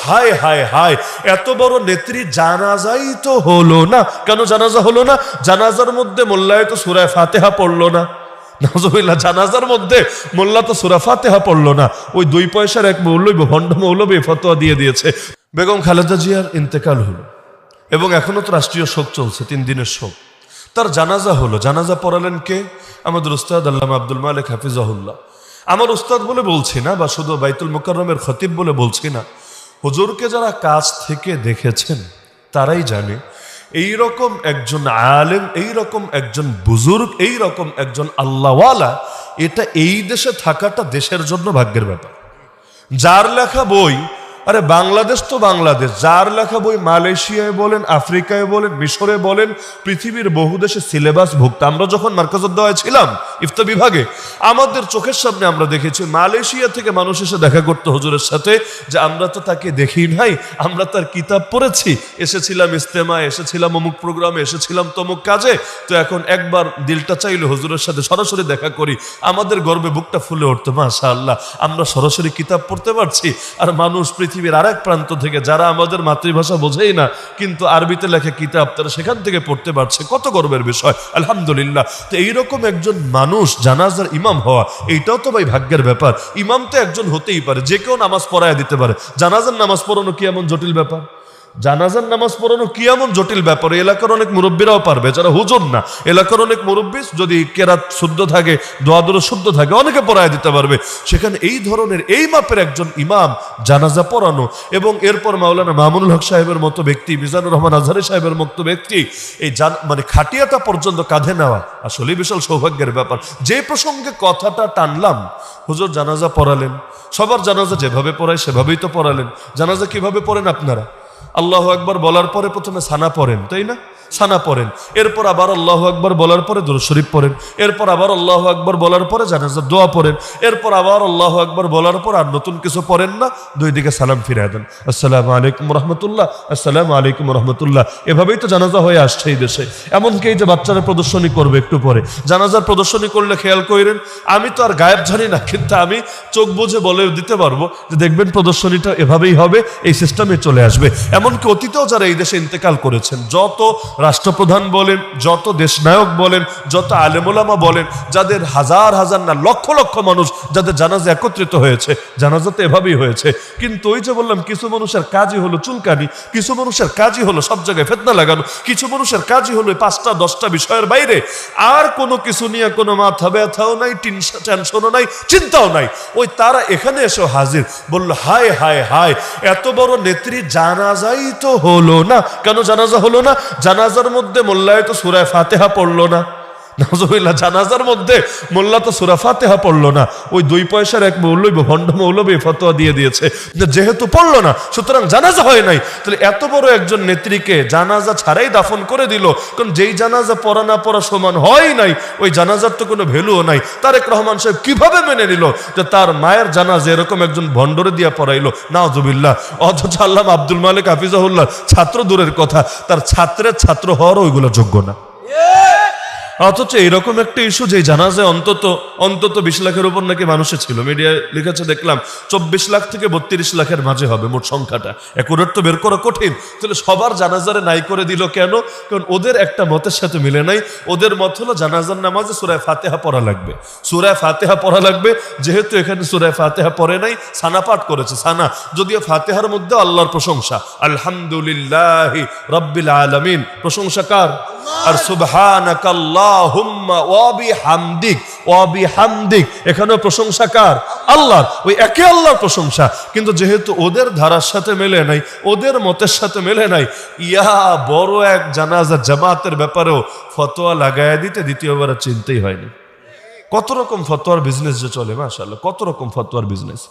হায় হায় হায়, এত বড় নেত্রী জানাজাই তো হলো না। কেন জানাজা হলো না? জানাজার মধ্যে মোল্লায় তো সূরা ফাতিহা পড়লো না। নাউজুবিল্লাহ, জানাজার মধ্যে মোল্লা তো সূরা ফাতিহা পড়লো না। ওই 2 পয়সার এক মৌলবী, ভণ্ড মৌলবী ফতোয়া দিয়ে দিয়েছে। বেগম খালেদা জিয়ার ইন্তেকাল হলো এবং এখনো তো রাষ্ট্রীয় শোক চলছে, 3 দিনের শোক। তার জানাজা হলো। জানাজা পড়ালেন কে? আমাদের উস্তাদ আল্লামা আব্দুল মালিক হাফিজাহুল্লাহ। আমার উস্তাদ বলে বলছি না, বা শুধু বাইতুল মুকাররমের খতিব বলে বলছি না, হুজুরকে যারা কাছ থেকে দেখেছেন তারাই জানে এইরকম একজন আলেম, এইরকম একজন বুজুর্গ, এইরকম একজন আল্লাহওয়ালা, এটা এই দেশে থাকাটা দেশের জন্য ভাগ্যের ব্যাপার। যার লেখা বই, আরে বাংলাদেশ তো বাংলাদেশ, যার লেখা বই মালয়েশিয়ায় বলেন, আফ্রিকায় বলেন, মিশরে বলেন, পৃথিবীর বহু দেশে সিলেবাস ভুক্ত। আমরা যখন মার্কাজউদ্দওয়ায় ছিলাম ইফতা বিভাগে, আমাদের চোখের সামনে আমরা দেখেছি মালয়েশিয়া থেকে মানুষ এসে দেখা করতো হুজুরের সাথে, যে আমরা তো তাকে দেখি নাই, আমরা তার কিতাব পড়েছি, এসেছিলাম ইস্তেমায়, এসেছিলাম অমুক প্রোগ্রামে, এসেছিলাম তমুক কাজে, তো এখন একবার দিলটা চাইলে হুজুরের সাথে সরাসরি দেখা করি। আমাদের গর্বে বুকটা ফুলে উঠতো, মাশাআল্লাহ, আমরা সরাসরি কিতাব পড়তে পারছি। আর মানুষ পৃথিবীর আরেক প্রান্ত থেকে, যারা আমাদের মাতৃভাষা বোঝেই না কিন্তু আরবিতে লেখা কিতাব, তারা সেখান থেকে পড়তে পারছে, কত গর্বের বিষয়, আলহামদুলিল্লাহ। তো এইরকম একজন মানুষ জানাজার ইমাম হওয়া, এইটাও তো ভাই ভাগ্যের ব্যাপার। ইমাম তো একজন হতেই পারে, যে কেউ নামাজ পড়ায় দিতে পারে। জানাজার নামাজ পড়ানো কি এমন জটিল ব্যাপার? জানাজার নামাজ পড়ানো কি এমন জটিল ব্যাপার? এলাকার অনেক মুরব্বীরাও পারবে, যারা হুজুর না। এলাকার অনেক মুরব্বী যদি কেরাত শুদ্ধ থাকে, দোয়া দরুদ শুদ্ধ থাকে, অনেকে পড়ায় দিতে পারবে। সেখানে এই ধরনের এই মাপের একজন ইমাম জানাজা পড়ানো, এবং এরপর মাওলানা মামুনুল হক সাহেবের মতো ব্যক্তি, মিজানুর রহমান আজহারি সাহেবের মতো ব্যক্তি, এই মানে খাটিয়াটা পর্যন্ত কাঁধে নেওয়া আসলে বিশাল সৌভাগ্যের ব্যাপার। যে প্রসঙ্গে কথাটা টানলাম, হুজুর জানাজা পড়ালেন, সবার জানাজা যেভাবে পড়ায় সেভাবেই তো পড়ালেন। জানাজা কিভাবে পড়েন আপনারা? আল্লাহু আকবার বলার পরে প্রথমে সানা পড়েন, তাই না? সানা পড়েন, এরপর আবার আল্লাহু আকবার বলার পরে দুরূদ শরীফ পড়েন, এরপর আবার আল্লাহু আকবার বলার পরে জানাজার দোয়া পড়েন, এরপর আবার আল্লাহু আকবার বলার পর আর নতুন কিছু পড়েন না, 2 দিকে সালাম ফিরিয়ে দেন, আসসালামু আলাইকুম রাহমাতুল্লাহ, আসসালামু আলাইকুম রাহমাতুল্লাহ। এভাবেই তো জানাজা হয়ে আসছে এই দেশে। এমনকি এই যে বাচ্চারা প্রদর্শনী করবে একটু পরে, জানাজার প্রদর্শনী করলে খেয়াল করেন, আমি তো আর গায়েব জানি না, কিন্তু আমি চোখ বুঝে বলে দিতে পারবো যে দেখবেন প্রদর্শনীটা এভাবেই হবে, এই সিস্টেমে চলে আসবে। এমনকি অতীতেও যারা এই দেশে ইন্তেকাল করেছেন, যত রাষ্ট্রপ্রধান বলেন, যত দেশনায়ক বলেন, যত আলেমুলামা বলেন, যাদের হাজার হাজার না লক্ষ লক্ষ মানুষ যাদের জানাজা একত্রিত হয়েছে, জানাজা তো এভাবেই হয়েছে। কিন্তু ওই যে বললাম, কিছু মানুষের কাজই হলো চুলকানি, কিছু মানুষের কাজই হলো সব জায়গায় ফিতনা লাগানো, কিছু মানুষের কাজই হলো 5টা 10টা বিষয়ের বাইরে আর কোনো কিছু নিয়ে কোনো মাথা ব্যথাও নাই, টেনশনও নাই, চিন্তাও নাই। ওই তারা এখানে এসে হাজির, বলল হায় হায় হায়, এত বড় নেত্রী জানাজাই তো হলো না। কেন জানাজা হলো না? জানাজার মধ্যে মোল্লায় তো সূরা ফাতিহা পড়লো না। নাউজুবিল্লাহ, জানাজার মধ্যে মোল্লা তো সূরা ফাতিহা পড়লো না। ওই 2 পয়সার এক মৌলবী, ভণ্ড মৌলবী ফতোয়া দিয়ে দিয়েছে যে যেহেতু পড়লো না সুতরাং জানাজা হয় নাই। তাহলে এত বড় একজন নেত্রীকে জানাজা ছাড়াই দাফন করে দিল, কারণ যেই জানাজা পড়া না পড়া সমান হয় নাই, ওই জানাজার তো কোনো ভ্যালুও নাই। তারেক রহমান সাহেব কিভাবে মেনে নিল যে তার মায়ের জানাজা এরকম একজন ভণ্ডরে দিয়া পড়াইলো? নাউজুবিল্লাহ। অথচ আল্লামা আব্দুল মালিক হাফিজাহুল্লাহ ছাত্র দূরের কথা, তার ছাত্রের ছাত্র হওয়ারও ওইগুলো যোগ্য না। অথচ এইরকম একটা ইস্যু, যে জানাজায় অন্তত 20 লাখের উপর নাকি মানুষে ছিল, মিডিয়ায় লিখেছে দেখলাম 24 লাখ থেকে 32 লাখের মাঝে হবে মোট সংখ্যাটা। একুরেট তো বের করা কঠিন। তাহলে সবার জানাজারে নাই করে দিল কেন? কারণ ওদের একটা মতের সাথে মিলে নাই। ওদের মত হলো জানাজার নামাজে সূরা ফাতিহা পড়া লাগবে, সূরা ফাতিহা পড়া লাগবে। যেহেতু এখানে সূরা ফাতিহা পড়ে নাই, সানা পাঠ করেছে। সানা যদিও ফাতিহার মধ্যে আল্লাহর প্রশংসা, আলহামদুলিল্লাহি রাব্বিল আলামিন, প্রশংসা কার? আর সুবহানাকাল্লাহুম্মা ওয়া বিহামদিক, ওয়া বিহামদিক, এখানেও প্রশংসা কার? আল্লাহর। ওই একে আল্লাহর প্রশংসা। কিন্তু যেহেতু ওদের ধারার সাথে মেলে নাই, ওদের মতের সাথে মেলে নাই, ইয়া বড় এক জানাজা জামাতের ব্যাপারেও ফতোয়া লাগায়া দিতে দ্বিতীয়বার চিন্তাই হয়নি। কত রকম ফতোয়ার বিজনেস যে চলে, মাশাআল্লাহ, কত রকম ফতোয়ার বিজনেস।